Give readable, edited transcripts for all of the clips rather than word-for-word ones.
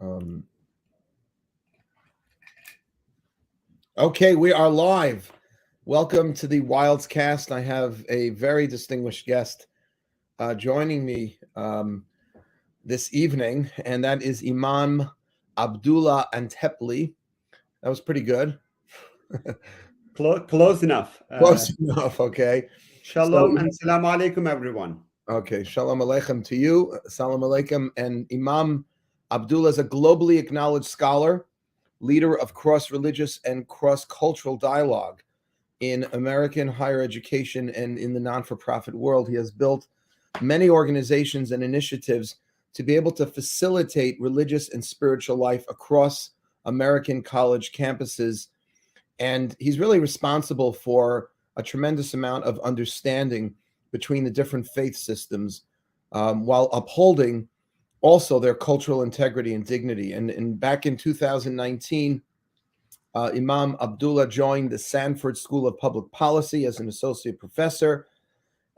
Um, okay, we are live. Welcome to the Wilds Cast. I have a very distinguished guest joining me this evening, and that is Imam Abdullah Antepli. That was pretty good. Close enough. Close enough, okay. Shalom and salam alaikum, everyone. Okay, shalom aleichem to you, salam alaikum. And Imam Abdullah is a globally acknowledged scholar, leader of cross-religious and cross-cultural dialogue in American higher education and in the non-for-profit world. He has built many organizations and initiatives to be able to facilitate religious and spiritual life across American college campuses. And he's really responsible for a tremendous amount of understanding between the different faith systems while upholding also their cultural integrity and dignity. And back in 2019, Imam Abdullah joined the Sanford School of Public Policy as an associate professor,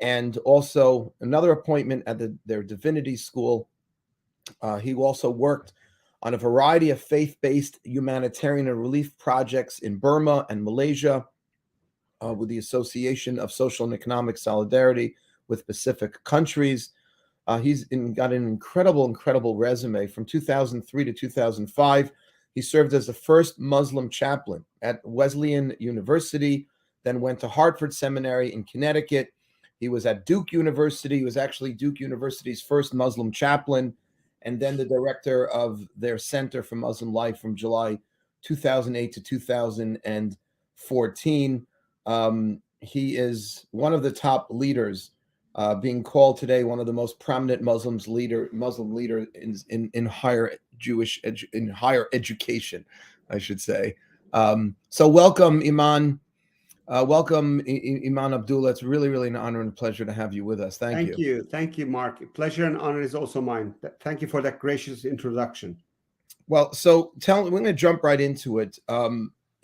and also another appointment at their divinity school. He also worked on a variety of faith-based humanitarian and relief projects in Burma and Malaysia with the Association of Social and Economic Solidarity with Pacific Countries. He's got an incredible resume. From 2003 to 2005, he served as the first Muslim chaplain at Wesleyan University, then went to Hartford Seminary in Connecticut. He was at Duke University. He was actually Duke University's first Muslim chaplain, and then the director of their Center for Muslim Life from July 2008 to 2014. He is one of the top leaders, being called today one of the most prominent Muslim leader in higher higher education, I should say. So welcome, Iman. Welcome, Imam Abdullah. It's really an honor and a pleasure to have you with us. Thank you. Thank you, Mark. Pleasure and honor is also mine. Thank you for that gracious introduction. Well, so we're going to jump right into it.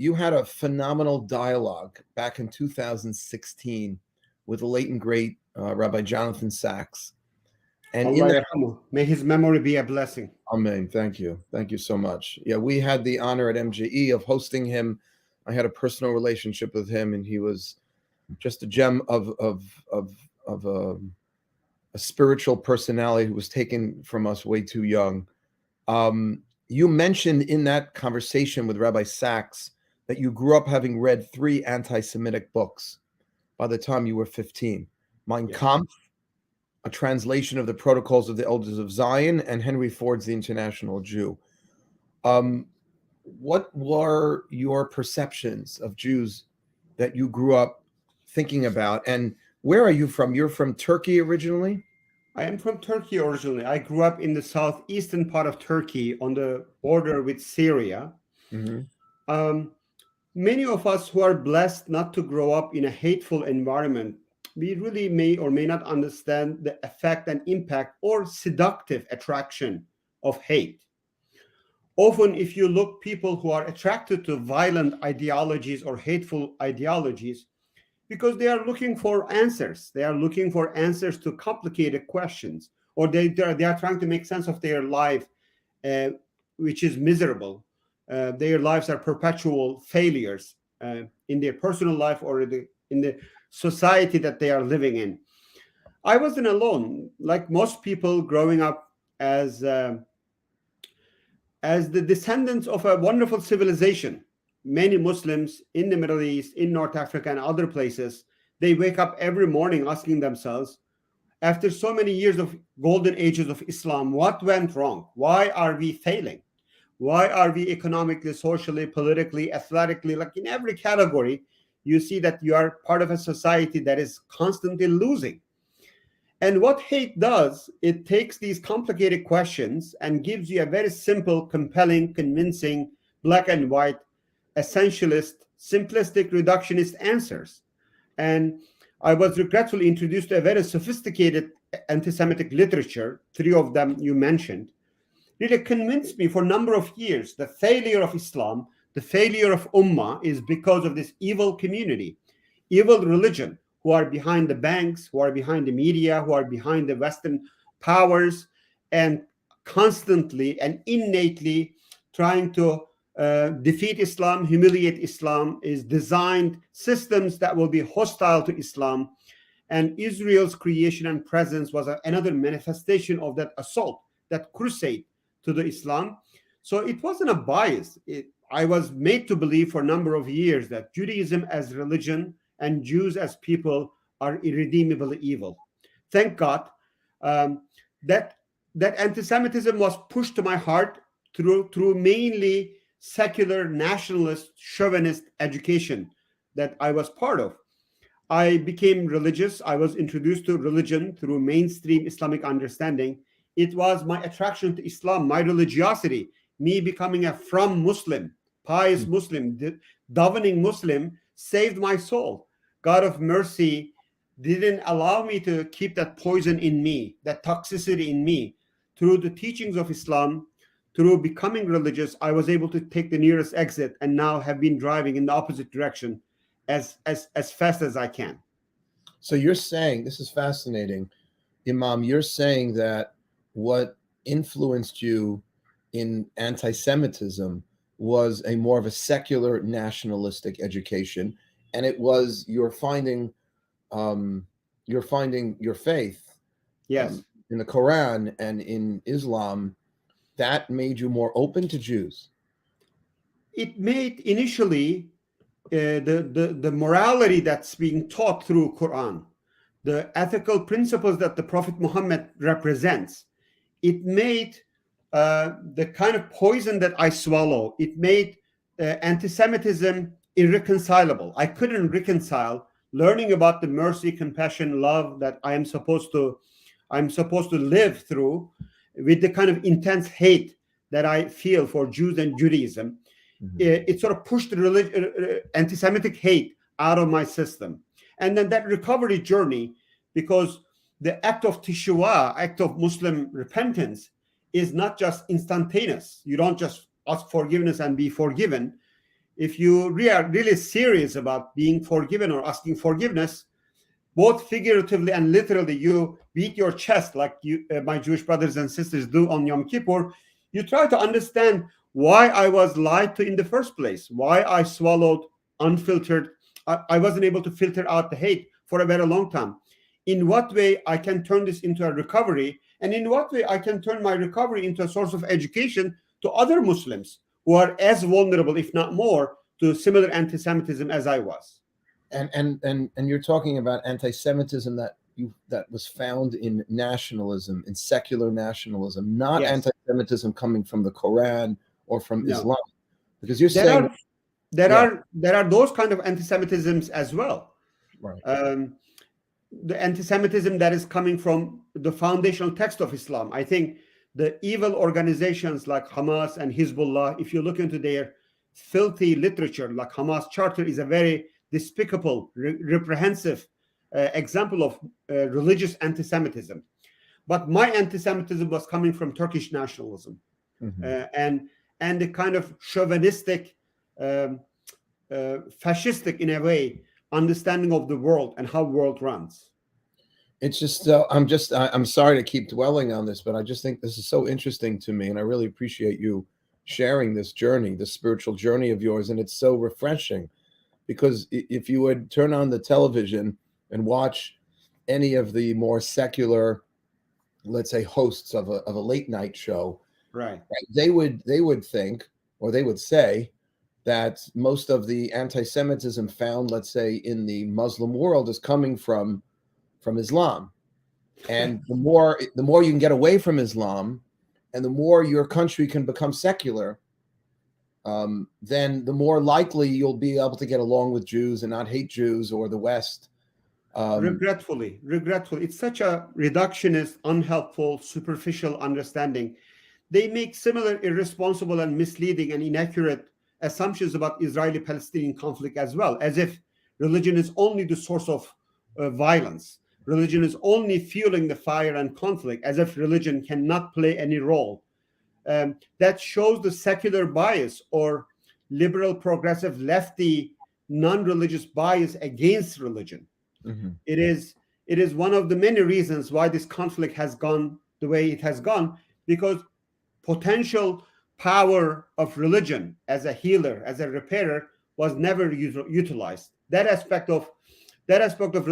You had a phenomenal dialogue back in 2016 with the late and great Rabbi Jonathan Sachs. And may his memory be a blessing. Amen. Thank you. Thank you so much. Yeah, we had the honor at MJE of hosting him. I had a personal relationship with him, and he was just a gem of a spiritual personality who was taken from us way too young. You mentioned in that conversation with Rabbi Sachs that you grew up having read 3 anti-Semitic books by the time you were 15. Mein Kampf, a translation of the Protocols of the Elders of Zion, and Henry Ford's The International Jew. What were your perceptions of Jews that you grew up thinking about? And where are you from? You're from Turkey originally? I am from Turkey originally. I grew up in the southeastern part of Turkey on the border with Syria. Mm-hmm. Many of us who are blessed not to grow up in a hateful environment, we really may or may not understand the effect and impact or seductive attraction of hate. Often, if you look people who are attracted to violent ideologies or hateful ideologies, because they are looking for answers. They are looking for answers to complicated questions, or they are trying to make sense of their life, which is miserable. Their lives are perpetual failures in their personal life or in the society that they are living in. I wasn't alone. Like most people growing up as the descendants of a wonderful civilization, many Muslims in the Middle East, in North Africa, and other places, they wake up every morning asking themselves, after so many years of golden ages of Islam, what went wrong? Why are we failing? Why are we economically, socially, politically, athletically, like in every category, you see that you are part of a society that is constantly losing. And what hate does, it takes these complicated questions and gives you a very simple, compelling, convincing, black and white, essentialist, simplistic, reductionist answers. And I was regretfully introduced to a very sophisticated anti-Semitic literature, 3 of them you mentioned, really convinced me for a number of years the failure of Islam, the failure of Ummah is because of this evil community, evil religion, who are behind the banks, who are behind the media, who are behind the Western powers, and constantly and innately trying to defeat Islam, humiliate Islam, is designed systems that will be hostile to Islam. And Israel's creation and presence was another manifestation of that assault, that crusade to the Islam. So it wasn't a bias. I was made to believe for a number of years that Judaism as religion and Jews as people are irredeemably evil. Thank God that anti-Semitism was pushed to my heart through mainly secular, nationalist, chauvinist education that I was part of. I became religious. I was introduced to religion through mainstream Islamic understanding. It was my attraction to Islam, my religiosity, me becoming a from Muslim, pious Muslim, davening Muslim saved my soul. God of mercy didn't allow me to keep that poison in me, that toxicity in me. Through the teachings of Islam, through becoming religious, I was able to take the nearest exit and now have been driving in the opposite direction as fast as I can. So you're saying, this is fascinating, Imam, you're saying that what influenced you in anti-Semitism was a more of a secular nationalistic education, and it was you're finding your faith Yes. in the Quran and in Islam that made you more open to Jews. It made initially the morality that's being taught through Quran, the ethical principles that the Prophet Muhammad represents. It made the kind of poison that I swallow. It made anti-Semitism irreconcilable. I couldn't reconcile learning about the mercy, compassion, love that I'm supposed to live through with the kind of intense hate that I feel for Jews and Judaism. It sort of pushed the anti-Semitic hate out of my system. And then that recovery journey, because the act of teshuvah, act of Muslim repentance, is not just instantaneous. You don't just ask forgiveness and be forgiven. If you are really serious about being forgiven or asking forgiveness, both figuratively and literally, you beat your chest like my Jewish brothers and sisters do on Yom Kippur. You try to understand why I was lied to in the first place, why I swallowed unfiltered. I wasn't able to filter out the hate for a very long time. In what way I can turn this into a recovery, and in what way I can turn my recovery into a source of education to other Muslims who are as vulnerable, if not more, to similar anti-Semitism as I was. And you're talking about anti-Semitism that was found in nationalism, in secular nationalism, not Yes. anti-Semitism coming from the Quran or from No. Islam, because you're saying there are those kind of anti-Semitisms as well. right. The anti-Semitism that is coming from the foundational text of Islam. I think the evil organizations like Hamas and Hezbollah, if you look into their filthy literature, like Hamas Charter is a very despicable, reprehensive example of religious anti-Semitism. But my anti-Semitism was coming from Turkish nationalism and the kind of chauvinistic, fascistic in a way, understanding of the world and how world runs. It's just I'm sorry to keep dwelling on this, but I just think this is so interesting to me, and I really appreciate you sharing this journey, the spiritual journey of yours, and it's so refreshing, because if you would turn on the television and watch any of the more secular, let's say, hosts of a late night show, right, they would think, or they would say, that most of the anti-Semitism found, let's say, in the Muslim world is coming from Islam. And the more you can get away from Islam, and the more your country can become secular, then the more likely you'll be able to get along with Jews and not hate Jews or the West. Regretfully, it's such a reductionist, unhelpful, superficial understanding. They make similar irresponsible and misleading and inaccurate assumptions about Israeli-Palestinian conflict as well, as if religion is only the source of violence. Religion is only fueling the fire and conflict, as if religion cannot play any role. That shows the secular bias or liberal, progressive, lefty, non-religious bias against religion. It is one of the many reasons why this conflict has gone the way it has gone, because potential power of religion as a healer, as a repairer, was never utilized. That aspect of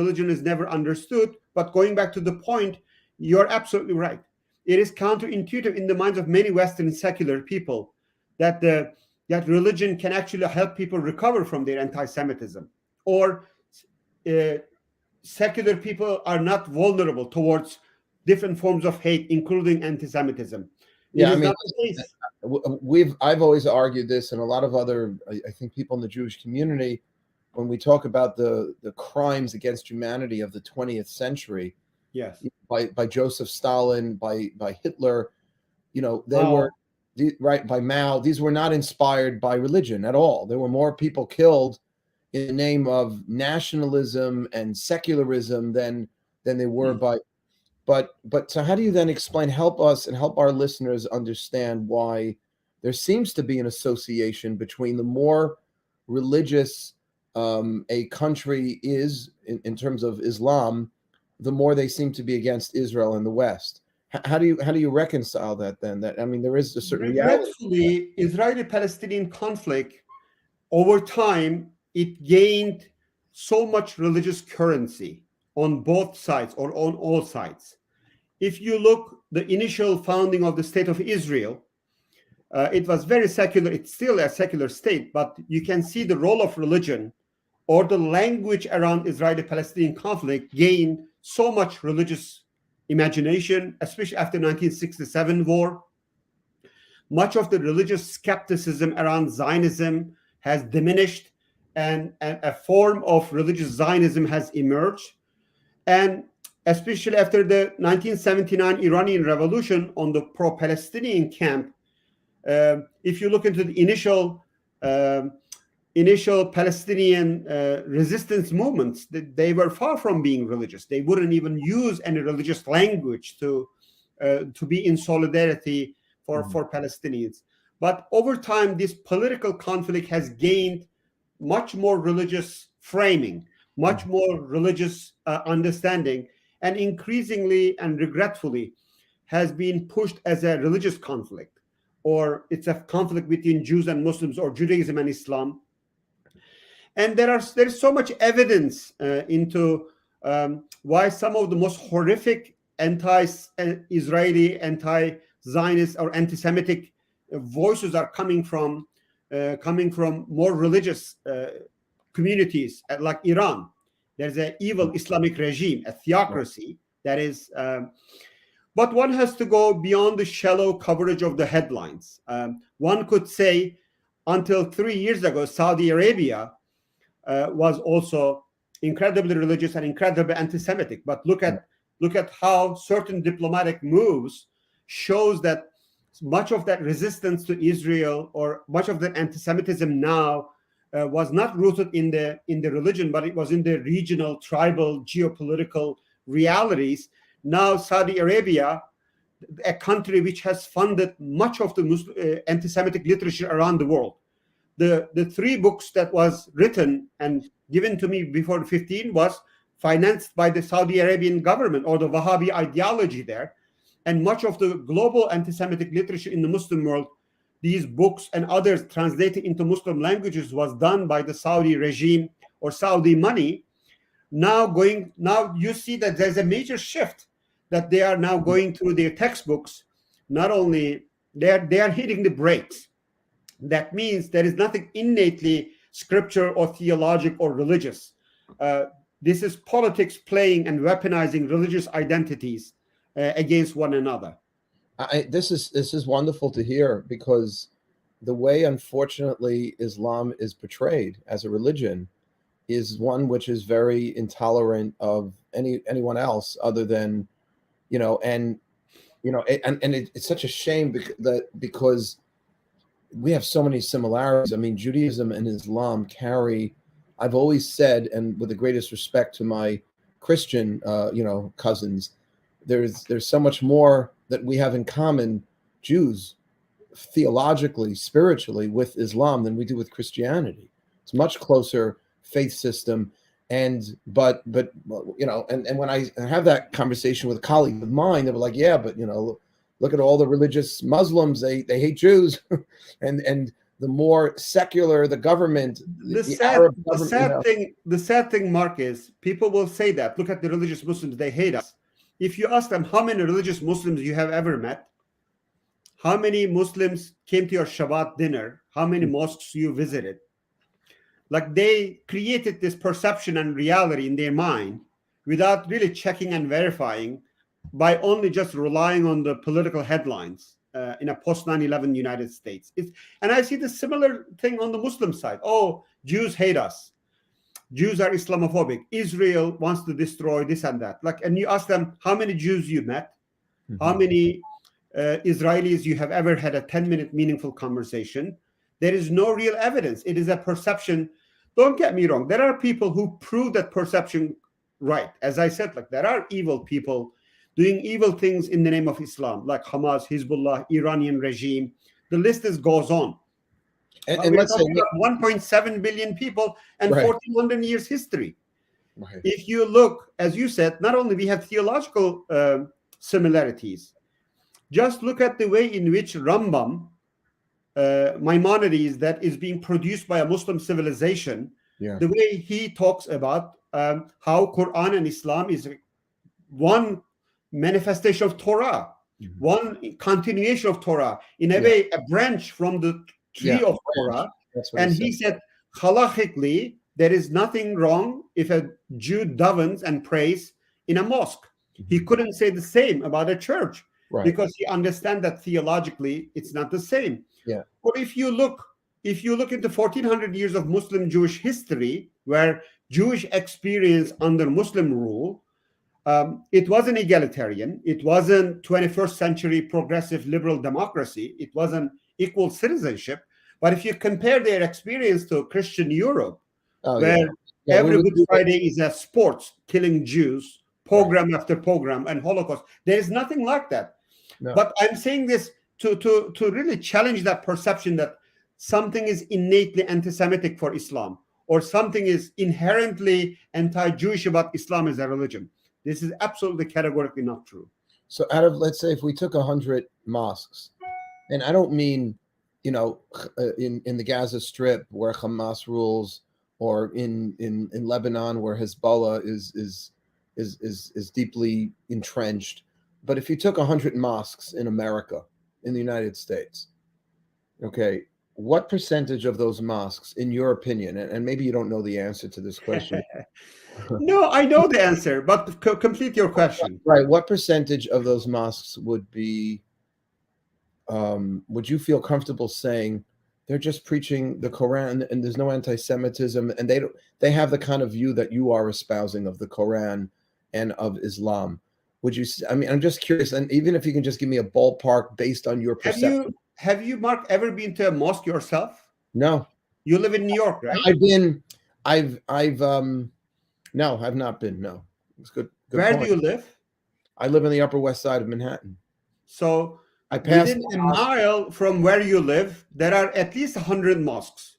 religion is never understood. But going back to the point, you're absolutely right. It is counterintuitive in the minds of many Western secular people that religion can actually help people recover from their anti-Semitism, or secular people are not vulnerable towards different forms of hate, including anti-Semitism. Yeah, It I is mean, not the case. I've always argued this, and a lot of other, I think, people in the Jewish community, when we talk about the crimes against humanity of the 20th century, Yes. by Joseph Stalin, by Hitler, they Mao. were right, by Mao. These were not inspired by religion at all. There were more people killed in the name of nationalism and secularism than they were by. But so how do you then explain, help us and help our listeners understand why there seems to be an association between the more religious a country is in terms of Islam, the more they seem to be against Israel in the West. How do you reconcile that then? That, I mean, there is a certain reality. Regretfully, Israeli-Palestinian conflict, over time, it gained so much religious currency on both sides, or on all sides. If you look the initial founding of the State of Israel, it was very secular. It's still a secular state, but you can see the role of religion or the language around Israeli-Palestinian conflict gained so much religious imagination, especially after 1967 war. Much of the religious skepticism around Zionism has diminished, and a form of religious Zionism has emerged. And especially after the 1979 Iranian Revolution on the pro-Palestinian camp, if you look into the initial Palestinian resistance movements, they were far from being religious. They wouldn't even use any religious language to be in solidarity for Palestinians. But over time, this political conflict has gained much more religious framing, much more religious understanding, and increasingly and regretfully has been pushed as a religious conflict, or it's a conflict between Jews and Muslims, or Judaism and Islam. And there's so much evidence into why some of the most horrific anti-Israeli, anti-Zionist, or anti-Semitic voices are coming from more religious communities, like Iran. There's an evil Islamic regime, a theocracy that is. But one has to go beyond the shallow coverage of the headlines. One could say, until 3 years ago, Saudi Arabia was also incredibly religious and incredibly anti-Semitic. But look at how certain diplomatic moves shows that much of that resistance to Israel, or much of that anti-Semitism now, was not rooted in the religion, but it was in the regional, tribal, geopolitical realities. Now Saudi Arabia, a country which has funded much of the anti-Semitic literature around the world, the 3 books that was written and given to me before 15 was financed by the Saudi Arabian government, or the Wahhabi ideology there. And much of the global anti-Semitic literature in the Muslim world, these books and others translated into Muslim languages, was done by the Saudi regime or Saudi money. Now you see that there's a major shift, that they are now going through their textbooks. Not only they are hitting the brakes. That means there is nothing innately scripture or theologic or religious. This is politics playing and weaponizing religious identities against one another. This is wonderful to hear, because the way, unfortunately, Islam is portrayed as a religion is one which is very intolerant of anyone else other than, and it's such a shame because we have so many similarities. I mean, Judaism and Islam carry, I've always said, and with the greatest respect to my Christian, cousins, there's so much more that we have in common, Jews, theologically, spiritually, with Islam than we do with Christianity. It's much closer faith system. But and when I have that conversation with a colleague of mine, they were like, yeah, but Look at all the religious Muslims; they hate Jews, and the more secular the government, the Arab government. The sad thing, Mark, is people will say that. Look at the religious Muslims; they hate us. If you ask them how many religious Muslims you have ever met, how many Muslims came to your Shabbat dinner, how many mosques you visited, like they created this perception and reality in their mind without really checking and verifying, by only just relying on the political headlines in a post 9/11 United States. And I see the similar thing on the Muslim side. Oh, Jews hate us. Jews are Islamophobic. Israel wants to destroy this and that. Like, and you ask them how many Jews you met, how many Israelis you have ever had a 10-minute meaningful conversation. There is no real evidence. It is a perception. Don't get me wrong. There are people who prove that perception right. As I said, like there are evil people doing evil things in the name of Islam, like Hamas, Hezbollah, Iranian regime. The list goes on. And let's say 1.7 billion people and 1,400 years history. Right. If you look, as you said, not only we have theological similarities, just look at the way in which Rambam, Maimonides, that is being produced by a Muslim civilization, the way he talks about how Quran and Islam is one manifestation of Torah, one continuation of Torah, in a way, a branch from the tree of Torah. And he said, halachically, there is nothing wrong if a Jew davens and prays in a mosque. He couldn't say the same about a church because he understands that theologically it's not the same. But if you look into 1,400 years of Muslim Jewish history, where Jewish experience under Muslim rule, it wasn't egalitarian. It wasn't 21st century progressive liberal democracy. It wasn't equal citizenship. But if you compare their experience to Christian Europe, where every Good Friday is a sports, killing Jews, pogrom after pogrom, and Holocaust, there is nothing like that. No. But I'm saying this to really challenge that perception that something is innately anti-Semitic for Islam, or something is inherently anti-Jewish about Islam as a religion. This is absolutely categorically not true. So out of, let's say, if we took 100 mosques, and I don't mean, in the Gaza Strip where Hamas rules, or in Lebanon where Hezbollah is deeply entrenched, but if you took 100 mosques in America, in the United States, okay, what percentage of those mosques, in your opinion, and maybe you don't know the answer to this question. No, I know the answer, but complete your question. Right. What percentage of those mosques would be, would you feel comfortable saying they're just preaching the Quran and there's no anti-Semitism, and they have the kind of view that you are espousing of the Quran and of Islam? Would you, I mean, I'm just curious, and even if you can just give me a ballpark based on your perception. Have you, Mark, ever been to a mosque yourself? No. You live in New York, right? No, I've not been. No, it's good. Where do you live? I live on the Upper West Side of Manhattan. So I pass within a mile from where you live, there are at least 100 mosques.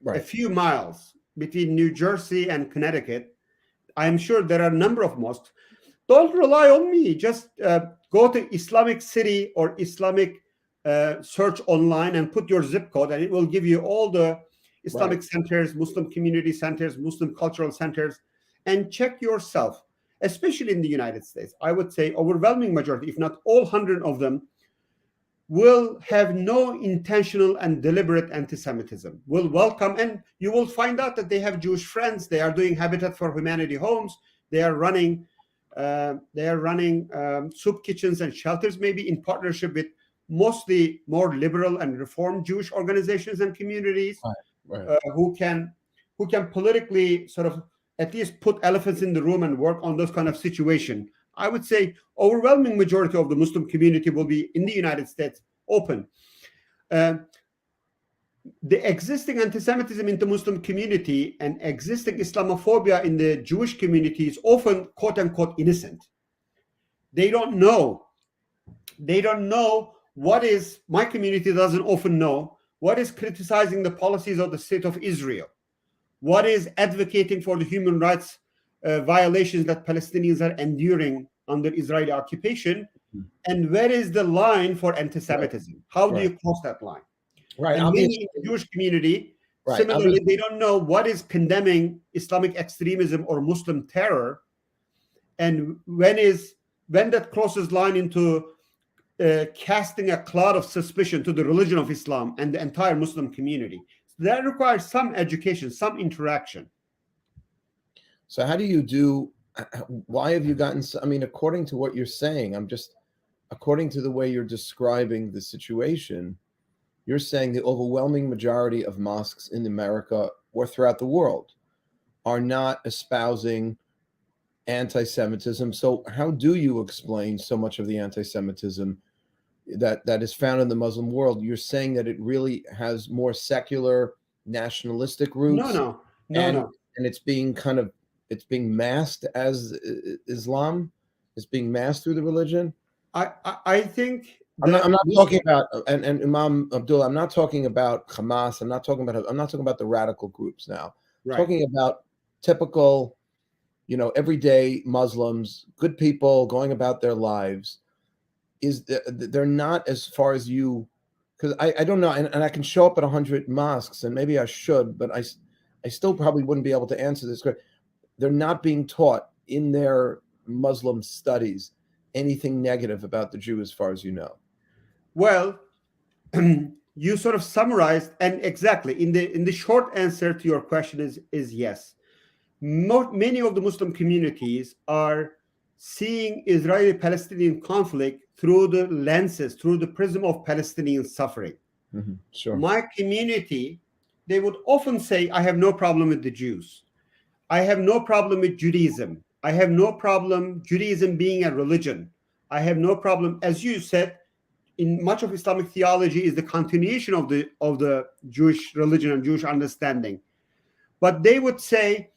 Right. A few miles between New Jersey and Connecticut, I'm sure there are a number of mosques. Don't rely on me. Just go to Islamic City or Islamic search online and put your zip code, and it will give you all the Islamic centers, Muslim community centers, Muslim cultural centers, and check yourself, especially in the United States. I would say overwhelming majority, if not all 100 of them, will have no intentional and deliberate anti-Semitism, will welcome, and you will find out that they have Jewish friends. They are doing Habitat for Humanity homes. They are running soup kitchens and shelters, maybe in partnership with mostly more liberal and reformed Jewish organizations and communities, who can politically sort of at least put elephants in the room and work on those kind of situation. I would say overwhelming majority of the Muslim community will be in the United States open. The existing anti-Semitism in the Muslim community and existing Islamophobia in the Jewish community is often quote unquote innocent. They don't know what is, my community doesn't often know what is criticizing the policies of the state of Israel, what is advocating for the human rights violations that Palestinians are enduring under Israeli occupation, and where is the line for Right. anti-Semitism? How do Right. you cross that line? Right. And many Obviously. in the Jewish community, Right. similarly, they don't know what is condemning Islamic extremism or Muslim terror, and when that crosses line into casting a cloud of suspicion to the religion of Islam and the entire Muslim community. So that requires some education, some interaction. So how do you do? Why have you gotten? I mean, according to what you're saying, according to the way you're describing the situation, you're saying the overwhelming majority of mosques in America or throughout the world are not espousing anti-Semitism. So how do you explain so much of the anti-Semitism that is found in the Muslim world? You're saying that it really has more secular, nationalistic roots, and No. and it's being masked as Islam. It's being masked through the religion. I think I'm that not talking about and Imam Abdullah. I'm not talking about Hamas. I'm not talking about the radical groups now. I'm right. talking about typical, everyday Muslims, good people going about their lives. They're not, as far as you, because I don't know, and I can show up at 100 mosques, and maybe I should, but I still probably wouldn't be able to answer this. They're not being taught in their Muslim studies anything negative about the Jew, as far as you know. Well, you sort of summarized, and exactly in the short answer to your question is yes. Many of the Muslim communities are seeing Israeli-Palestinian conflict through the prism of Palestinian suffering. Mm-hmm. Sure. My community, they would often say, I have no problem with the Jews. I have no problem with Judaism. I have no problem Judaism being a religion. I have no problem, as you said, in much of Islamic theology is the continuation of the Jewish religion and Jewish understanding. But they would say,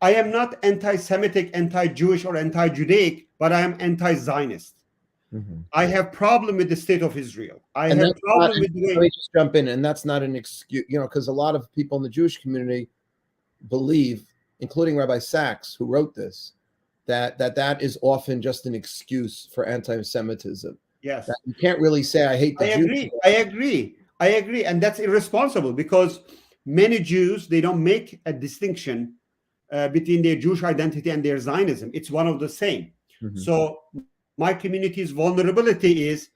I am not anti-Semitic, anti-Jewish, or anti-Judaic, but I am anti-Zionist. Mm-hmm. I have problem with the state of Israel. I have problem with the way. Let me just jump in, and that's not an excuse, because a lot of people in the Jewish community believe, including Rabbi Sachs, who wrote this, that is often just an excuse for anti-Semitism. Yes, that you can't really say I hate the Jews. I agree, and that's irresponsible because many Jews, they don't make a distinction between their Jewish identity and their Zionism. It's one of the same. Mm-hmm. So my community's vulnerability is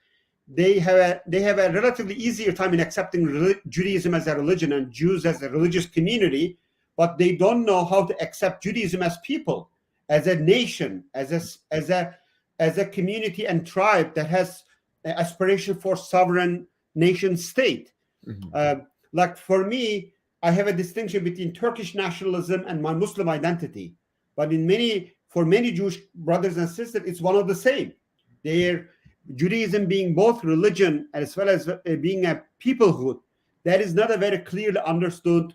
they have a relatively easier time in accepting Judaism as a religion and Jews as a religious community, but they don't know how to accept Judaism as people, as a nation, as a community and tribe that has an aspiration for sovereign nation state. Mm-hmm. Like for me, I have a distinction between Turkish nationalism and my Muslim identity. But for many Jewish brothers and sisters, it's one of the same. Their Judaism being both religion as well as being a peoplehood, that is not a very clearly understood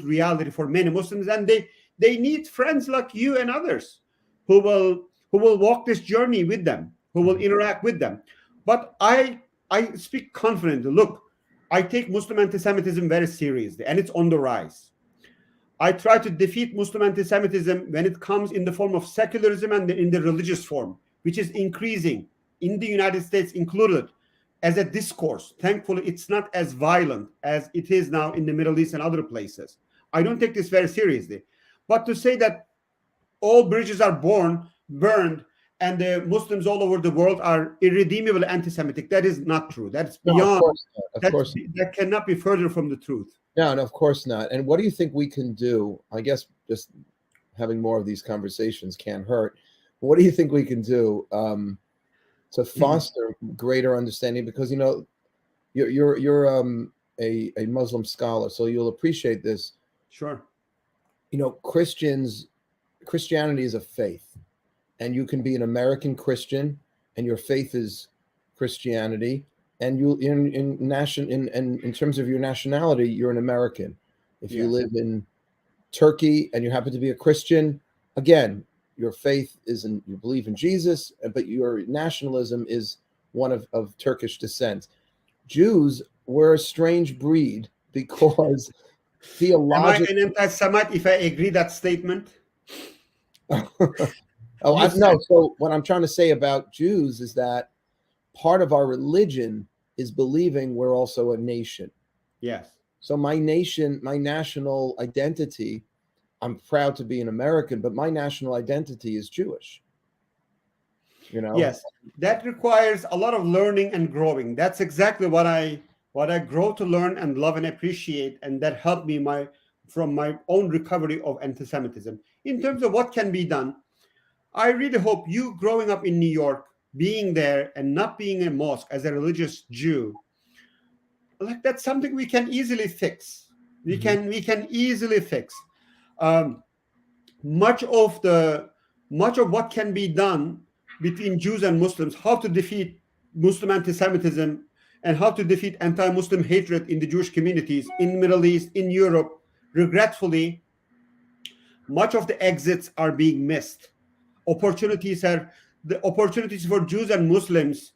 reality for many Muslims. And they need friends like you and others who will walk this journey with them, who will interact with them. But I speak confidently. Look, I take Muslim anti-Semitism very seriously, and it's on the rise. I try to defeat Muslim anti-Semitism when it comes in the form of secularism and in the religious form, which is increasing in the United States included as a discourse. Thankfully, it's not as violent as it is now in the Middle East and other places. I don't take this very seriously. But to say that all bridges are burned, and the Muslims all over the world are irredeemably anti-Semitic, that is not true. That's beyond. That cannot be further from the truth. No, of course not. And what do you think we can do? I guess just having more of these conversations can't hurt. What do you think we can do to foster greater understanding? Because you're a Muslim scholar, so you'll appreciate this. Sure. Christianity is a faith, and you can be an American Christian, and your faith is Christianity, and you in terms of your nationality, you're an American. If you live in Turkey and you happen to be a Christian, again, your faith isn't, you believe in Jesus, but your nationalism is one of Turkish descent. Jews were a strange breed because theologically. Am I an anti-Semite if I agree that statement? Oh, You no. said So what I'm trying to say about Jews is that part of our religion is believing we're also a nation. yes. So my nation, my national identity, I'm proud to be an American, but my national identity is Jewish. You know, Yes, that requires a lot of learning and growing. That's exactly what I grow to learn and love and appreciate, and that helped me from my own recovery of anti-Semitism. In terms of what can be done, I really hope you growing up in New York, being there and not being in a mosque as a religious Jew, like that's something we can easily fix. We Mhm. can easily fix. Um, much of the much of what can be done between Jews and Muslims, how to defeat Muslim anti-Semitism and how to defeat anti-Muslim hatred in the Jewish communities in Middle East, in Europe. Regretfully, much of the exits are being missed. The opportunities for Jews and Muslims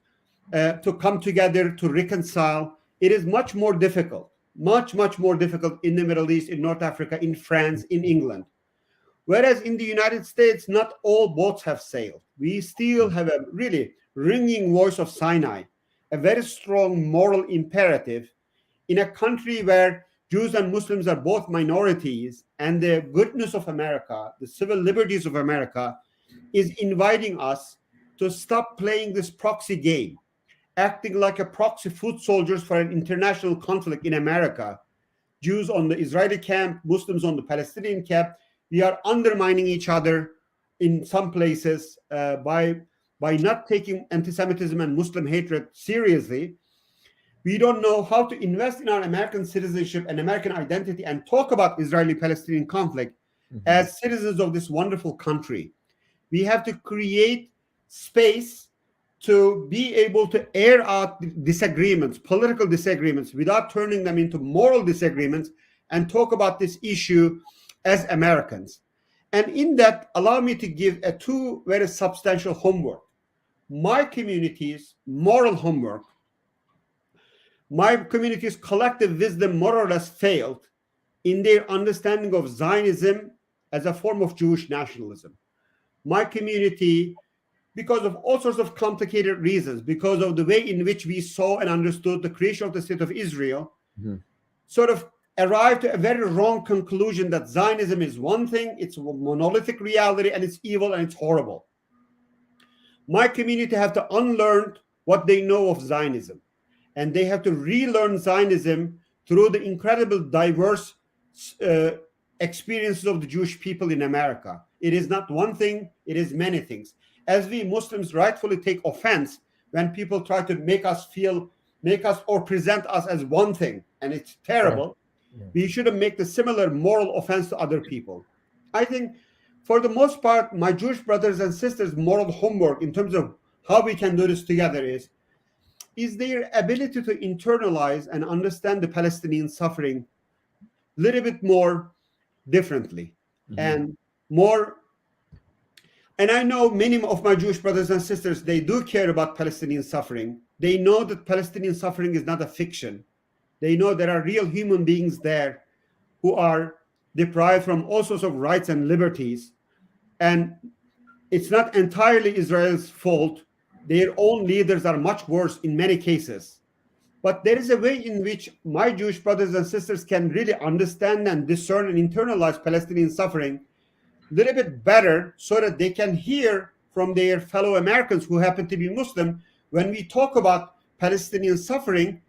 to come together to reconcile. It is much more difficult, much more difficult in the Middle East, in North Africa, in France, in England. Whereas in the United States, not all boats have sailed. We still have a really ringing voice of Sinai, a very strong moral imperative in a country where Jews and Muslims are both minorities, and the goodness of America, the civil liberties of America, is inviting us to stop playing this proxy game, acting like a proxy foot soldiers for an international conflict in America. Jews on the Israeli camp, Muslims on the Palestinian camp. We are undermining each other in some places by not taking anti-Semitism and Muslim hatred seriously. We don't know how to invest in our American citizenship and American identity and talk about Israeli-Palestinian conflict Mhm. as citizens of this wonderful country. We have to create space to be able to air out disagreements, political disagreements, without turning them into moral disagreements, and talk about this issue as Americans. And in that, allow me to give two very substantial homework. My community's moral homework, my community's collective wisdom more or less failed in their understanding of Zionism as a form of Jewish nationalism. My community, because of all sorts of complicated reasons, because of the way in which we saw and understood the creation of the state of Israel, Mhm. sort of arrived to a very wrong conclusion that Zionism is one thing, it's a monolithic reality, and it's evil and it's horrible. My community have to unlearn what they know of Zionism, and they have to relearn Zionism through the incredible diverse uh, experiences of the Jewish people in America. It is not one thing, it is many things. As we Muslims rightfully take offense when people try to make us or present us as one thing, and it's Sure. terrible, Yeah. we shouldn't make the similar moral offense to other people. I think for the most part, my Jewish brothers and sisters' moral homework in terms of how we can do this together is their ability to internalize and understand the Palestinian suffering a little bit more differently Mhm. and more. And I know many of my Jewish brothers and sisters, they do care about Palestinian suffering. They know that Palestinian suffering is not a fiction. They know there are real human beings there who are deprived from all sorts of rights and liberties. And it's not entirely Israel's fault. Their own leaders are much worse in many cases. But there is a way in which my Jewish brothers and sisters can really understand and discern and internalize Palestinian suffering a little bit better so that they can hear from their fellow Americans who happen to be Muslim. When we talk about Palestinian suffering,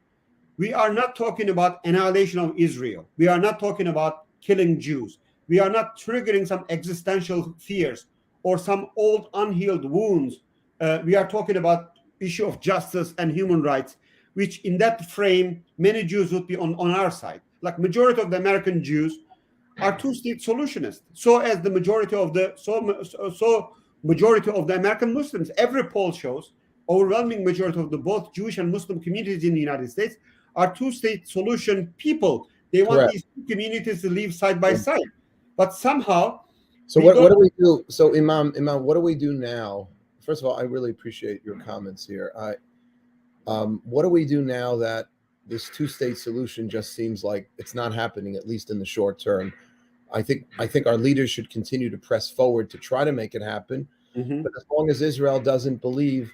we are not talking about annihilation of Israel. We are not talking about killing Jews. We are not triggering some existential fears or some old unhealed wounds. We are talking about issue of justice and human rights, which in that frame, many Jews would be on our side. Like majority of the American Jews are two-state solutionists. So as the majority of the majority of the American Muslims. Every poll shows overwhelming majority of the both Jewish and Muslim communities in the United States are two-state solution people. They want Correct. these two communities to live side by side, but somehow So we what don't. do we do? So Imam, what do we do now? First of all, I really appreciate your comments here. What do we do now that this two-state solution just seems like it's not happening, at least in the short term? I think our leaders should continue to press forward to try to make it happen. Mhm. But as long as Israel doesn't believe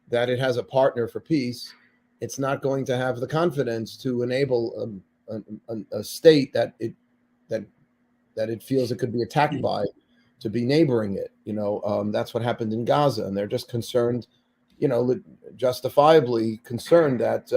that it has a partner for peace, it's not going to have the confidence to enable a state that that it feels it could be attacked by to be neighboring it. That's what happened in Gaza, and they're just concerned, justifiably concerned that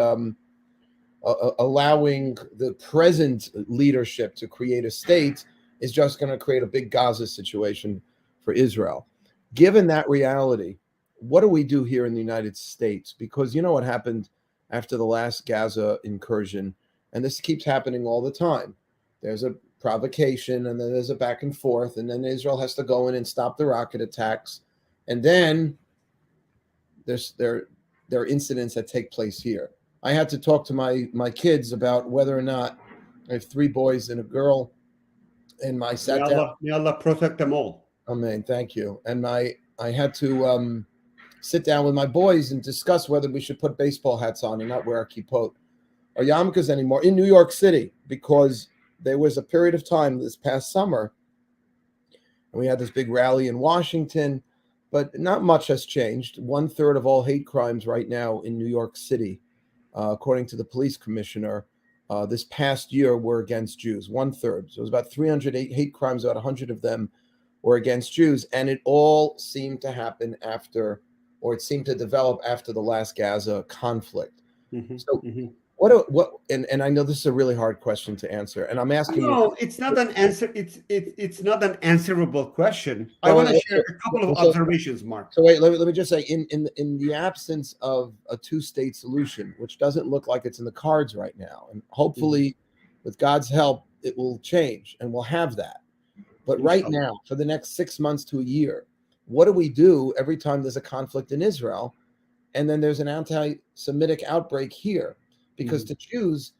allowing the present leadership to create a state is just going to create a big Gaza situation for Israel. Given that reality, what do we do here in the United States? Because you know what happened after the last Gaza incursion, and this keeps happening all the time. There's a provocation, and then there's a back and forth, and then Israel has to go in and stop the rocket attacks, and then there are incidents that take place here. I had to talk to my kids about whether or not I have three boys and a girl, and I May sat down. Allah, may Allah protect them all. Amen. Thank you. And I had to sit down with my boys and discuss whether we should put baseball hats on and not wear our kippot or yarmulkes anymore in New York City, because there was a period of time this past summer, and we had this big rally in Washington, but not much has changed. 1/3 of all hate crimes right now in New York City, according to the police commissioner, this past year were against Jews. 1/3. So it was about 308 hate crimes, about 100 of them were against Jews, and it all seemed to happen after, or it seemed to develop after the last Gaza conflict. Mhm, So mhm. and I know this is a really hard question to answer, and I'm asking you. No, it's not an answer. It's not an answerable question. I want to So, share a couple of so, observations, Mark. so wait, let me just say, in the absence of a two-state solution, which doesn't look like it's in the cards right now, and hopefully, with God's help, it will change, and we'll have that. But right Inshallah. now, for the next 6 months to a year, what do we do every time there's a conflict in Israel, and then there's an anti-Semitic outbreak here? Because to Jews,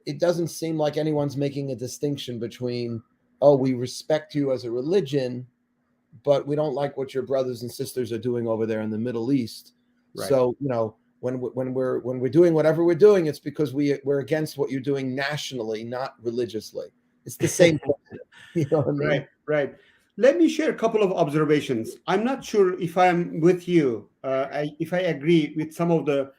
it doesn't seem like anyone's making a distinction between, oh, we respect you as a religion, but we don't like what your brothers and sisters are doing over there in the Middle East. Right. So when we're doing whatever we're doing, it's because we're against what you're doing nationally, not religiously. It's the same thing. You know what I mean? Right, right. Let me share a couple of observations. I'm not sure if I'm with you, if I agree with some of the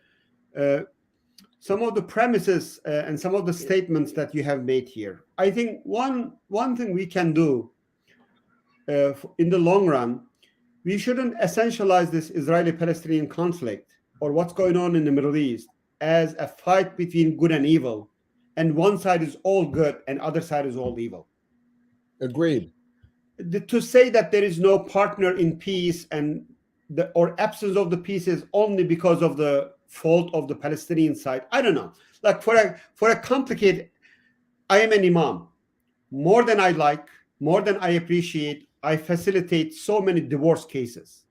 premises and some of the statements that you have made here. I think one thing we can do in the long run, we shouldn't essentialize this Israeli-Palestinian conflict or what's going on in the Middle East as a fight between good and evil, and one side is all good and other side is all evil. Agreed. To say that there is no partner in peace and or absence of the peace is only because of the fault of the Palestinian side, I don't know. Like for a complicated, I am an imam. More than I like, more than I appreciate, I facilitate so many divorce cases.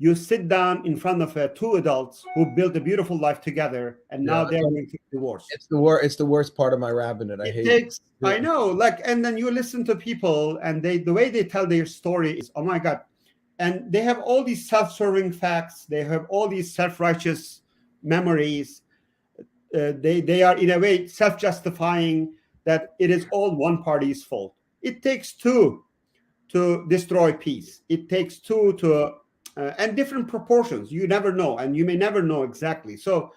You sit down in front of two adults who built a beautiful life together, and now they're going to divorce. It's the worst part of my rabbinate. I hate it. I know, and then you listen to people, and the way they tell their story is, oh my God. And they have all these self-serving facts. They have all these self-righteous memories. They are, in a way, self-justifying that it is all one party's fault. It takes two to destroy peace. It takes two to, and different proportions. You never know, and you may never know exactly. So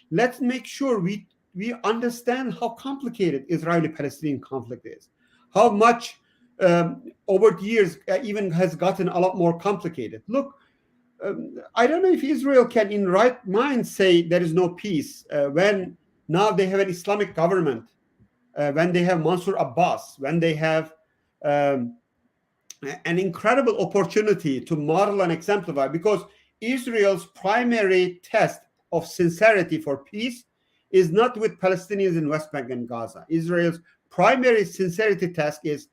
let's make sure we understand how complicated Israeli-Palestinian conflict is, how much over the years even has gotten a lot more complicated. Look, I don't know if Israel can in right mind say there is no peace when now they have an Islamic government, when they have Mansour Abbas, when they have an incredible opportunity to model and exemplify, because Israel's primary test of sincerity for peace is not with Palestinians in West Bank and Gaza. Israel's primary sincerity test is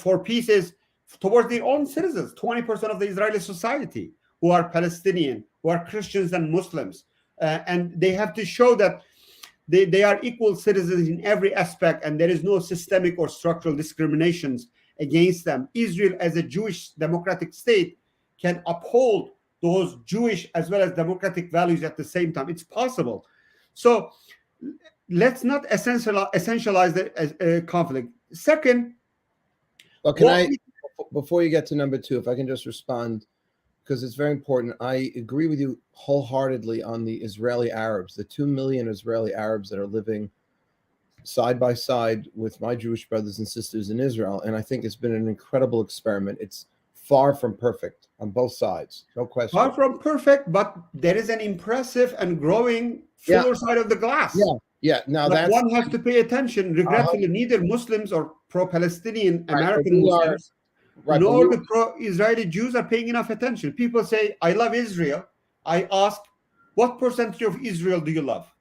for peace is towards their own citizens, 20% of the Israeli society who are Palestinian, who are Christians and Muslims. And they have to show that they are equal citizens in every aspect, and there is no systemic or structural discriminations against them. Israel, as a Jewish democratic state, can uphold those Jewish as well as democratic values at the same time. It's possible. So let's not essentialize the conflict. Second, well, before you get to number two, if I can just respond, because it's very important. I agree with you wholeheartedly on the Israeli Arabs, the 2 million Israeli Arabs that are living side by side with my Jewish brothers and sisters in Israel. And I think it's been an incredible experiment. It's far from perfect on both sides, no question. Far from perfect, but there is an impressive and growing fuller side of the glass. Yeah. Now but one has to pay attention. Regretfully, neither Muslims or pro-Palestinian American Muslims nor the pro-Israeli Jews are paying enough attention. People say, I love Israel. I ask, what percentage of Israel do you love?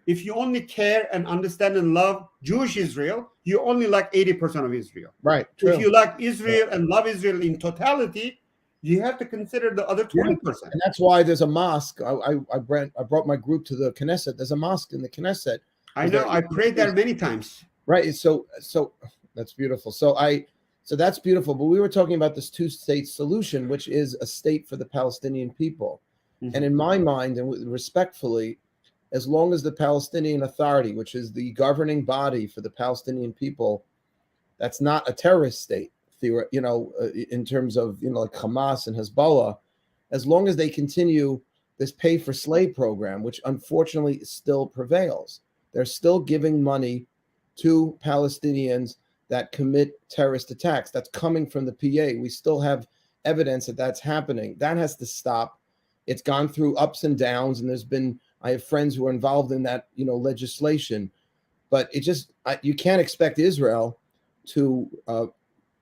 If you only care and understand and love Jewish Israel, you only like 80% of Israel. Right. True. If you like Israel and love Israel in totality, you have to consider the other 20%. And that's why there's a mosque. I brought my group to the Knesset. There's a mosque in the Knesset. I know. I prayed there many times. Right. So that's beautiful. So that's beautiful. But we were talking about this two-state solution, which is a state for the Palestinian people. Mm-hmm. And in my mind, and respectfully, as long as the Palestinian Authority, which is the governing body for the Palestinian people, that's not a terrorist state, in terms of, like Hamas and Hezbollah, as long as they continue this pay for slave program, which unfortunately still prevails, they're still giving money to Palestinians that commit terrorist attacks. That's coming from the PA. We still have evidence that that's happening. That has to stop. It's gone through ups and downs, and I have friends who are involved in that, legislation, but you can't expect Israel to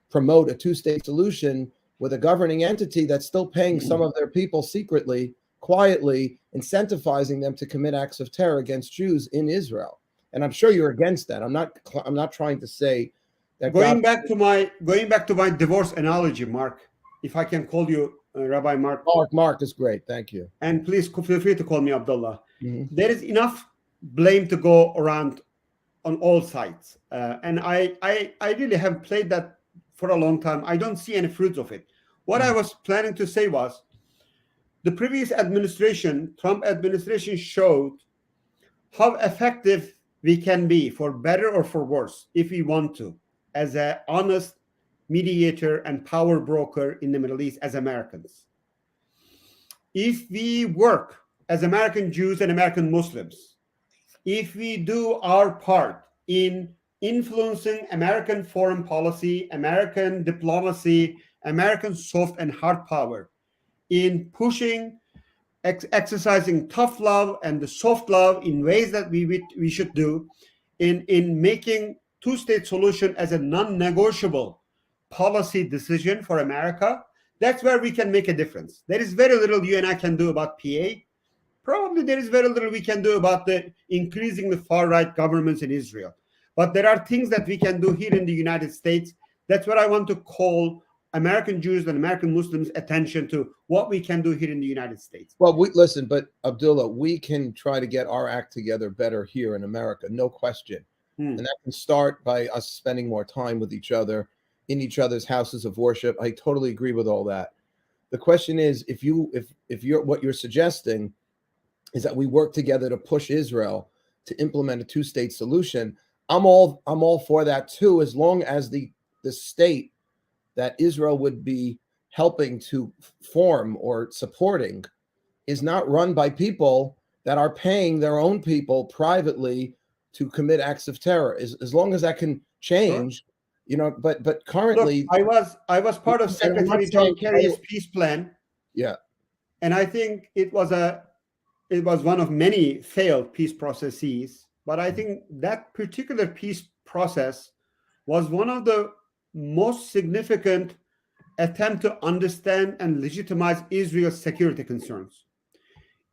promote a two-state solution with a governing entity that's still paying some of their people secretly, quietly, incentivizing them to commit acts of terror against Jews in Israel. And I'm sure you're against that. I'm not trying to say that. Going back to my divorce analogy, Mark, if I can call you Rabbi Mark. Mark is great. Thank you. And please feel free to call me Abdullah. Mm-hmm. There is enough blame to go around on all sides. And I really have played that for a long time. I don't see any fruits of it. What I was planning to say was the previous administration, Trump administration, showed how effective we can be, for better or for worse, if we want to, as an honest mediator and power broker in the Middle East as Americans. If we work as American Jews and American Muslims, if we do our part in influencing American foreign policy, American diplomacy, American soft and hard power, in pushing, exercising tough love and the soft love in ways that we should do, in making two-state solution as a non-negotiable policy decision for America, that's where we can make a difference. There is very little you and I can do about PA. Probably there is very little we can do about the increasing the far-right governments in Israel. But there are things that we can do here in the United States. That's what I want to call American Jews and American Muslims' attention to, what we can do here in the United States. Well, listen, but Abdullah, we can try to get our act together better here in America, no question. And that can start by us spending more time with each other in each other's houses of worship. I totally agree with all that. The question is, if you're what you're suggesting is that we work together to push Israel to implement a two-state solution, I'm all for that too, as long as the state that Israel would be helping to form or supporting is not run by people that are paying their own people privately to commit acts of terror. As long as that can change, but currently, look, I was part of Secretary John Kerry's peace plan. Yeah, and I think it was one of many failed peace processes. But I think that particular peace process was one of the most significant attempt to understand and legitimize Israel's security concerns.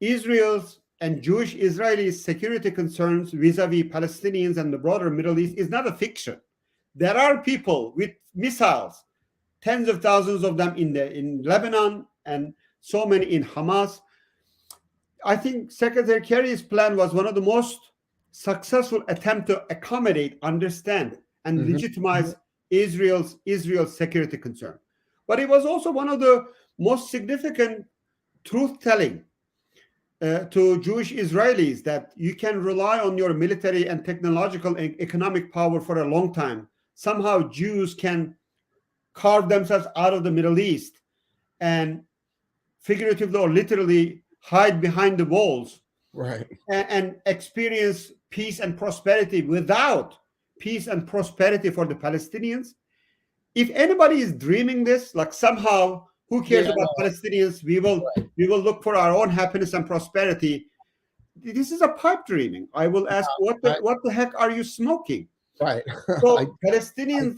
Israel's and Jewish Israeli security concerns vis-a-vis Palestinians and the broader Middle East is not a fiction. There are people with missiles, tens of thousands of them in Lebanon, and so many in Hamas. I think Secretary Kerry's plan was one of the most successful attempt to accommodate, understand, and legitimize Israel's security concern. But it was also one of the most significant truth-telling to Jewish Israelis, that you can rely on your military and technological and economic power for a long time. Somehow Jews can carve themselves out of the Middle East and figuratively or literally hide behind the walls Right. and experience peace and prosperity without peace and prosperity for the Palestinians. If anybody is dreaming this, like somehow, who cares Yeah, about no, Palestinians? We will look for our own happiness and prosperity. This is a pipe dreaming. I will ask, I, what the heck are you smoking? right. I, So Palestinian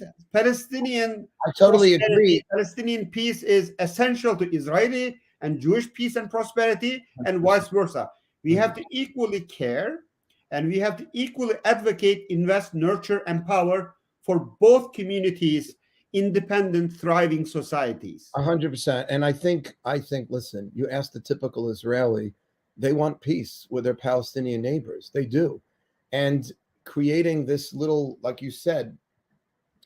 I totally prosperity, agree. Palestinian peace is essential to Israeli and Jewish peace and prosperity, and vice versa. We have to equally care, and we have to equally advocate, invest, nurture, empower for both communities, independent, thriving societies. 100%. And I think, listen, you ask the typical Israeli, they want peace with their Palestinian neighbors. They do. And creating this little, like you said,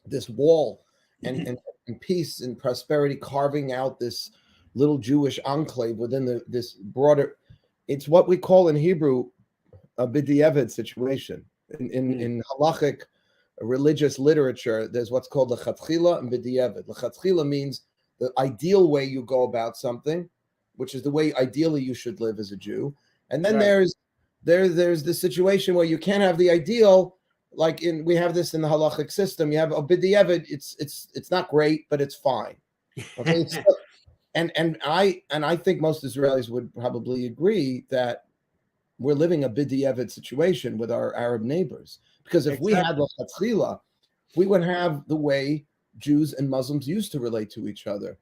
this wall and peace and prosperity, carving out this little Jewish enclave within this broader, it's what we call in Hebrew a b'diavad situation. In halachic religious literature, there's what's called lechatchila and b'diavad. Lechatchila means the ideal way you go about something, which is the way ideally you should live as a Jew. And then Right. there's the situation where you can't have the ideal, like we have this in the halachic system. You have a b'diavad, it's not great, but it's fine. Okay. And I think most Israelis would probably agree that we're living a b'diavad situation with our Arab neighbors. Because if we had lechatchila, we would have the way Jews and Muslims used to relate to each other,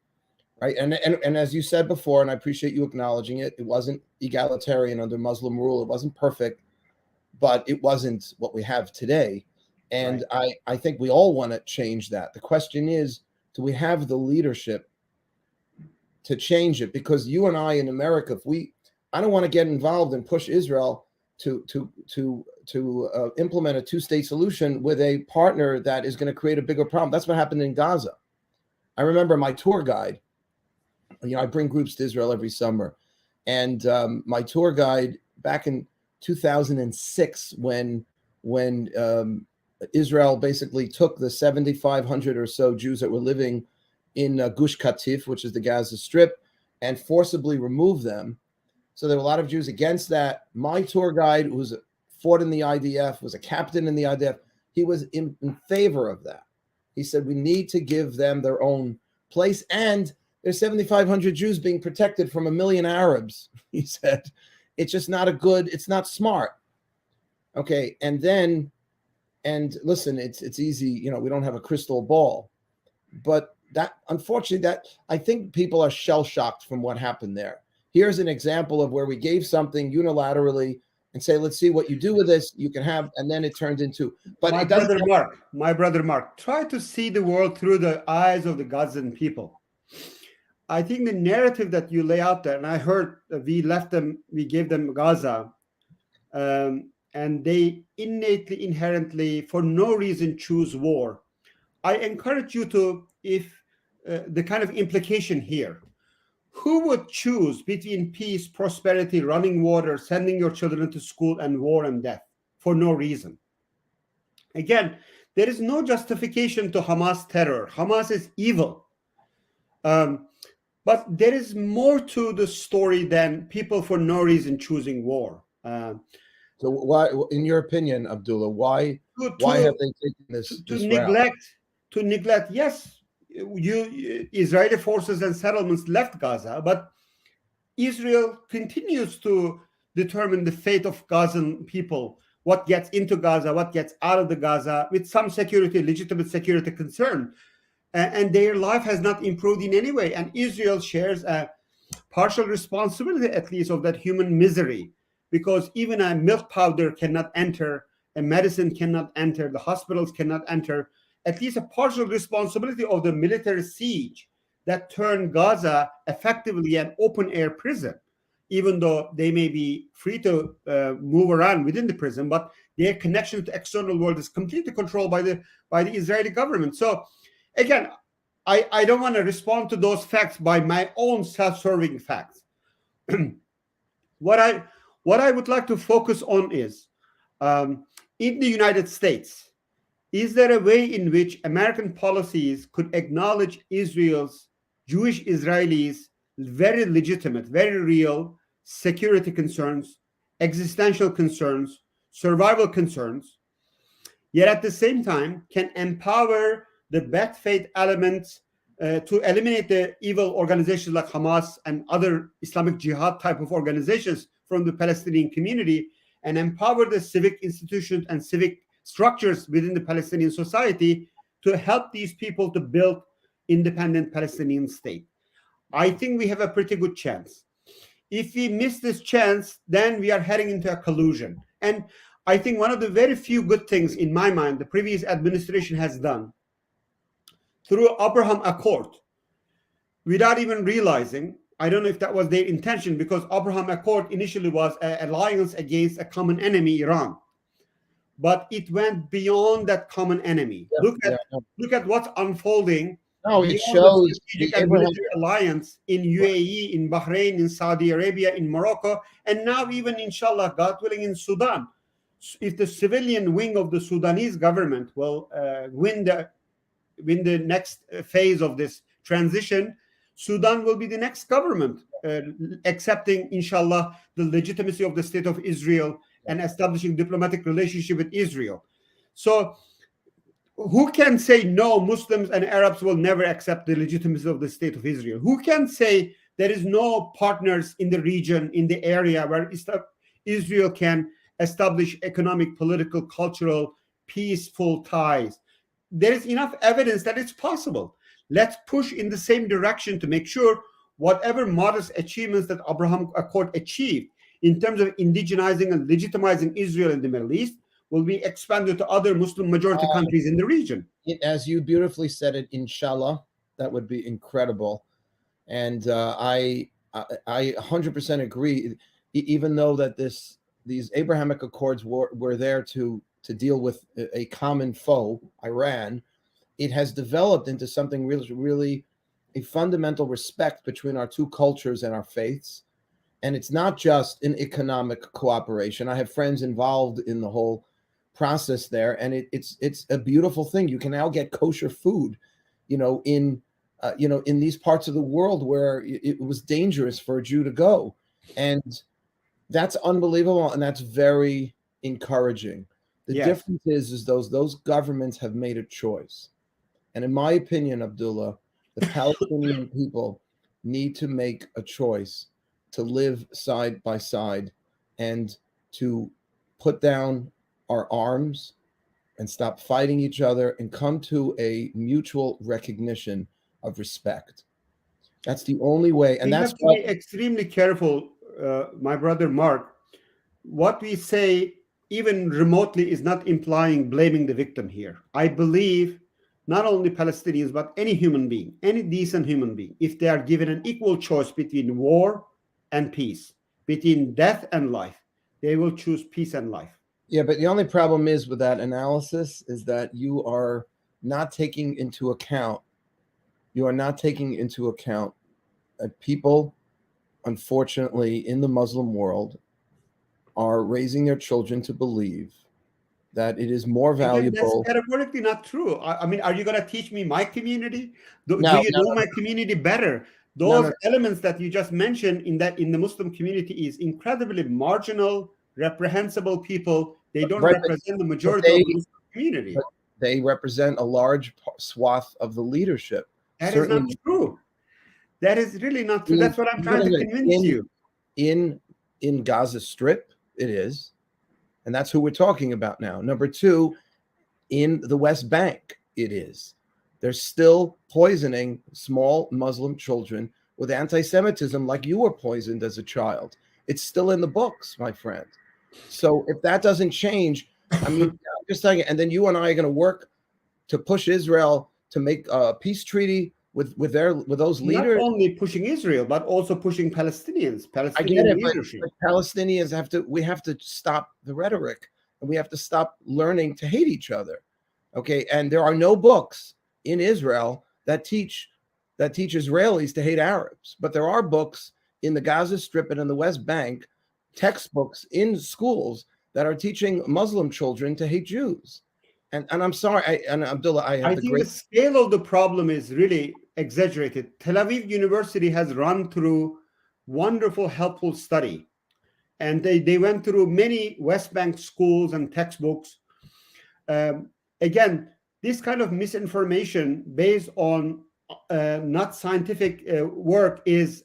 right? And as you said before, and I appreciate you acknowledging it, it wasn't egalitarian under Muslim rule. It wasn't perfect, but it wasn't what we have today. And I think we all want to change that. The question is, do we have the leadership to change it? Because you and I in America, I don't want to get involved and push Israel to implement a two-state solution with a partner that is going to create a bigger problem. That's what happened in Gaza. I remember my tour guide. I bring groups to Israel every summer, and my tour guide back in 2006, when Israel basically took the 7,500 or so Jews that were living in Gush Katif, which is the Gaza Strip, and forcibly removed them. So there were a lot of Jews against that. My tour guide, who fought in the IDF, was a captain in the IDF, he was in favor of that. He said, we need to give them their own place. And there's 7,500 Jews being protected from 1 million Arabs. He said, it's just not it's not smart. Okay. And listen, it's easy. We don't have a crystal ball. But unfortunately, I think people are shell-shocked from what happened there. Here's an example of where we gave something unilaterally and say, let's see what you do with this. You can have, and then it turned into. But my brother Mark, try to see the world through the eyes of the Gazan people. I think the narrative that you lay out there, and I heard we gave them Gaza, and they inherently, for no reason, choose war. I encourage you to, if the kind of implication here, who would choose between peace, prosperity, running water, sending your children to school, and war and death for no reason? Again, there is no justification to Hamas terror. Hamas is evil. But there is more to the story than people for no reason choosing war. So why, in your opinion, Abdullah, why have they taken this route? To neglect, yes, Israeli forces and settlements left Gaza, but Israel continues to determine the fate of Gazan people, what gets into Gaza, what gets out of the Gaza, with some legitimate security concern. And their life has not improved in any way. And Israel shares a partial responsibility, at least, of that human misery, because even a milk powder cannot enter, a medicine cannot enter, the hospitals cannot enter. At least a partial responsibility of the military siege that turned Gaza effectively an open-air prison, even though they may be free to move around within the prison, but their connection to the external world is completely controlled by the Israeli government. So, again, I don't want to respond to those facts by my own self-serving facts. What I would like to focus on is, in the United States, is there a way in which American policies could acknowledge Israel's, Jewish Israelis' very legitimate, very real security concerns, existential concerns, survival concerns, yet at the same time can empower the bad faith elements to eliminate the evil organizations like Hamas and other Islamic Jihad type of organizations from the Palestinian community, and empower the civic institutions and civic structures within the Palestinian society to help these people to build independent Palestinian state. I think we have a pretty good chance. If we miss this chance, then we are heading into a collusion. And I think one of the very few good things in my mind the previous administration has done through Abraham Accord, without even realizing, I don't know if that was their intention, because Abraham Accord initially was an alliance against a common enemy, Iran. But it went beyond that common enemy. Look at what's unfolding. No, it beyond the shows strategic the and Abraham. military alliance in UAE, in Bahrain, in Saudi Arabia, in Morocco, and now even, inshallah, God willing, in Sudan. If the civilian wing of the Sudanese government will win the next phase of this transition, Sudan will be the next government accepting, inshallah, the legitimacy of the state of Israel and establishing diplomatic relationship with Israel. So who can say no, Muslims and Arabs will never accept the legitimacy of the state of Israel? Who can say there is no partners in the region, in the area where Israel can establish economic, political, cultural, peaceful ties? There is enough evidence that it's possible. Let's push in the same direction to make sure whatever modest achievements that Abraham Accord achieved in terms of indigenizing and legitimizing Israel in the Middle East will be expanded to other Muslim majority countries in the region. As you beautifully said it, inshallah, that would be incredible. And I 100% agree. Even though that these Abrahamic Accords were there to deal with a common foe, Iran, it has developed into something really a fundamental respect between our two cultures and our faiths. And it's not just an economic cooperation. I have friends involved in the whole process there, and it's a beautiful thing. You can now get kosher food, in these parts of the world where it was dangerous for a Jew to go, and that's unbelievable, and that's very encouraging. The difference is those governments have made a choice, and in my opinion, Abdullah, the Palestinian people need to make a choice to live side by side and to put down our arms and stop fighting each other and come to a mutual recognition of respect. That's the only way. And we that's have to be extremely careful, my brother Mark. What we say, even remotely, is not implying blaming the victim here. I believe not only Palestinians, but any human being, any decent human being, if they are given an equal choice between war and peace, between death and life, they will choose peace and life. Yeah, but the only problem is with that analysis is that you are not taking into account that people, unfortunately, in the Muslim world are raising their children to believe that it is more valuable. That's categorically not true. I mean, are you going to teach me my community? Do you know my community better? Those elements that you just mentioned in the Muslim community is incredibly marginal, reprehensible people. They don't represent the majority of the Muslim community. They represent a large swath of the leadership. That is not true. That is really not true. That's what I'm trying to convince you. In Gaza Strip, it is. And that's who we're talking about now. Number two, in the West Bank, it is. They're still poisoning small Muslim children with anti-Semitism like you were poisoned as a child. It's still in the books, my friend. So if that doesn't change, I mean, I'm just saying, and then you and I are going to work to push Israel to make a peace treaty with those leaders. Not only pushing Israel, but also pushing Palestinians. I get it, but Palestinians we have to stop the rhetoric, and we have to stop learning to hate each other. Okay, and there are no books in Israel that teach Israelis to hate Arabs, but there are books in the Gaza Strip and in the West Bank, textbooks in schools that are teaching Muslim children to hate Jews. And I'm sorry, and Abdullah, I have I the think the great. scale of the problem is really exaggerated. Tel Aviv University has run through wonderful, helpful study, and they went through many West Bank schools and textbooks. Um, Again, this kind of misinformation based on not scientific work is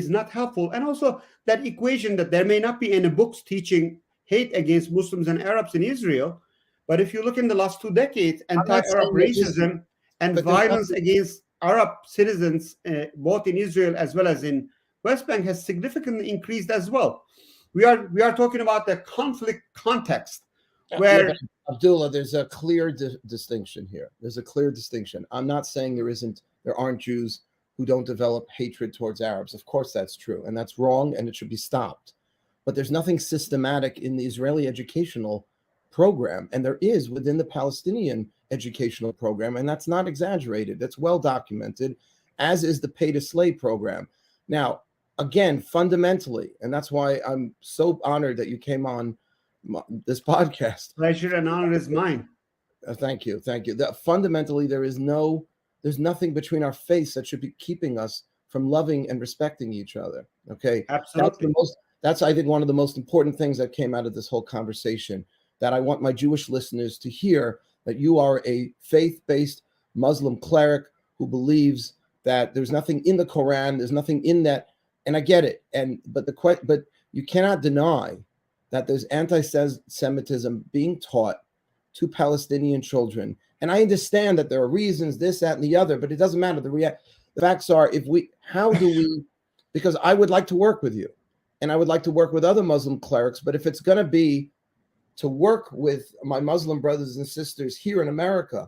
not helpful. And also that equation that there may not be any books teaching hate against Muslims and Arabs in Israel, but if you look in the last 2 decades, I'm not anti-Arab saying there isn't, racism and but there's violence nothing. against Arab citizens, both in Israel as well as in West Bank, has significantly increased as well. We are talking about the conflict context Yeah, but where Abdullah, there's a clear distinction here. There's a clear distinction. I'm not saying there aren't Jews who don't develop hatred towards Arabs. Of course, that's true, and that's wrong, and it should be stopped. But there's nothing systematic in the Israeli educational program, and there is within the Palestinian educational program, and that's not exaggerated. That's well documented, as is the pay to slay program. Now, again, fundamentally, and that's why I'm so honored that you came on this podcast. pleasure and honor is mine. Thank you, thank you. That fundamentally there's nothing between our faiths that should be keeping us from loving and respecting each other. Okay, Absolutely. That's I think one of the most important things that came out of this whole conversation, that I want my Jewish listeners to hear, that you are a faith-based Muslim cleric who believes that there's nothing in the Quran, there's nothing in that, and I get it. But you cannot deny that there's anti-Semitism being taught to Palestinian children. And I understand that there are reasons, this, that, and the other, but it doesn't matter. The facts are, because I would like to work with you, and I would like to work with other Muslim clerics, but if it's going to be to work with my Muslim brothers and sisters here in America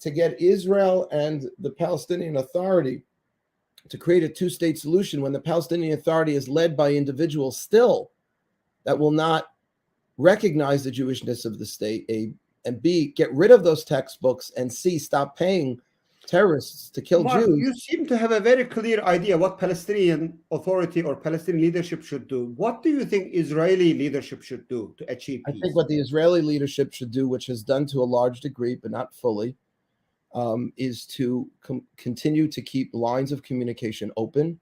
to get Israel and the Palestinian Authority to create a two-state solution, when the Palestinian Authority is led by individuals still that will not recognize the Jewishness of the state, A, and B, get rid of those textbooks, and C, stop paying terrorists to kill Mark, Jews. you seem to have a very clear idea what Palestinian Authority or Palestinian leadership should do. What do you think Israeli leadership should do to achieve I peace? think what the Israeli leadership should do, which has done to a large degree, but not fully, is to continue to keep lines of communication open,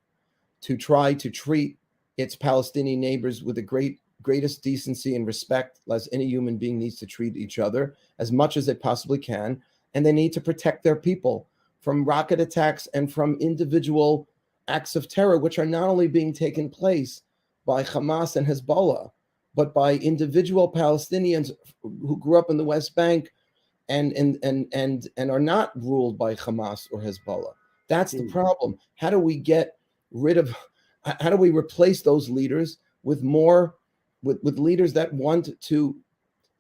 to try to treat its Palestinian neighbors with the greatest decency and respect, as any human being needs to treat each other, as much as they possibly can. And they need to protect their people from rocket attacks and from individual acts of terror, which are not only being taken place by Hamas and Hezbollah, but by individual Palestinians who grew up in the West Bank and are not ruled by Hamas or Hezbollah. That's the problem. How do we replace those leaders with leaders that want to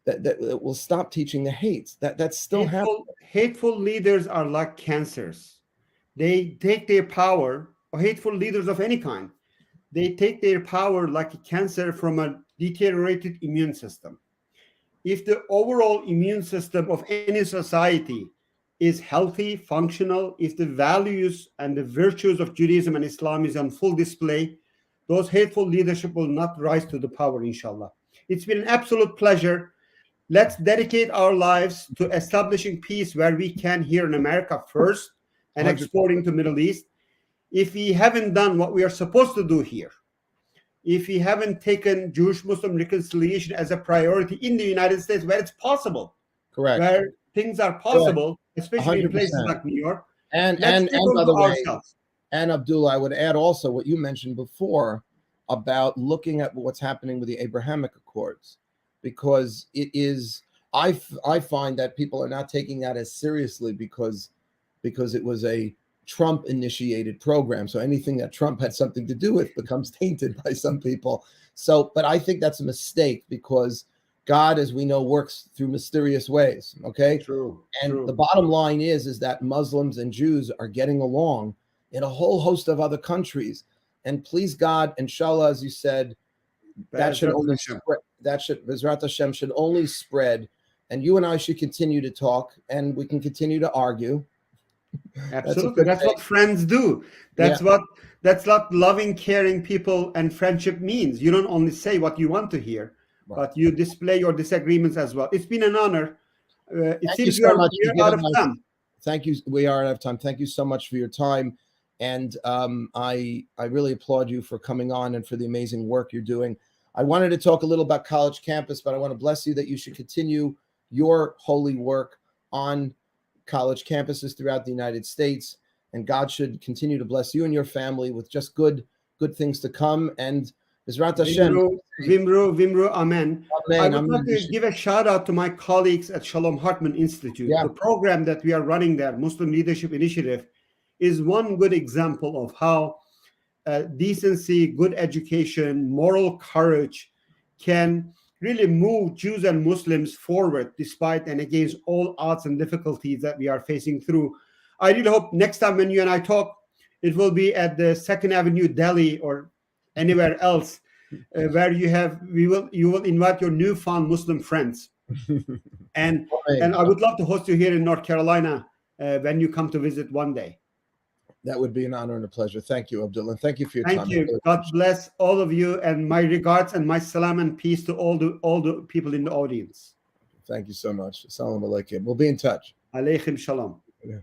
that will stop teaching the hate? That's still happening. Hateful leaders are like cancers. They take their power, or hateful leaders of any kind, they take their power like a cancer from a deteriorated immune system. If the overall immune system of any society is healthy, functional, if the values and the virtues of Judaism and Islam is on full display, those hateful leadership will not rise to the power, inshallah. It's been an absolute pleasure. Let's dedicate our lives to establishing peace where we can here in America first, and 100%. exporting to Middle East. If we haven't done what we are supposed to do here, if we haven't taken Jewish-Muslim reconciliation as a priority in the United States where it's possible, Correct, where things are possible, especially in 100%. places like New York, and let's take by them the to way, ourselves. and Abdullah, I would add also what you mentioned before about looking at what's happening with the Abrahamic Accords, because it is, I find that people are not taking that as seriously because it was a Trump initiated program. So anything that Trump had something to do with becomes tainted by some people. So, but I think that's a mistake, because God, as we know, works through mysterious ways. Okay. True. The bottom line is that Muslims and Jews are getting along in a whole host of other countries. And please God, inshallah, as you said, that should only spread. That should, Bezrat Hashem, should only spread. And you and I should continue to talk, and we can continue to argue. Absolutely. That's what friends do. That's what loving, caring people and friendship means. You don't only say what you want to hear, but you display your disagreements as well. It's been an honor. It Thank you seems so much we for are out giving of us. time. Thank you. We are out of time. Thank you so much for your time, and I really applaud you for coming on and for the amazing work you're doing. I wanted to talk a little about College Campus, but I want to bless you that you should continue your holy work on college campuses throughout the United States, and God should continue to bless you and your family with just good things to come. And Bezrat Hashem, Vimru, Vimru, Vimru, Amen. I amen. would like to give a shout out to my colleagues at Shalom Hartman Institute. Yeah. The program that we are running there, Muslim Leadership Initiative, is one good example of how decency, good education, moral courage can really move Jews and Muslims forward despite and against all odds and difficulties that we are facing through. I really hope next time when you and I talk, it will be at the 2nd Avenue, Delhi, or anywhere else where you will invite your newfound Muslim friends. And I would love to host you here in North Carolina when you come to visit one day. That would be an honor and a pleasure. Thank you, Abdullah. Thank you for your time. Thank you. God bless all of you, and my regards and my salam and peace to all the people in the audience. Thank you so much. Assalamu alaikum. We'll be in touch. Alaykum shalom. Yeah.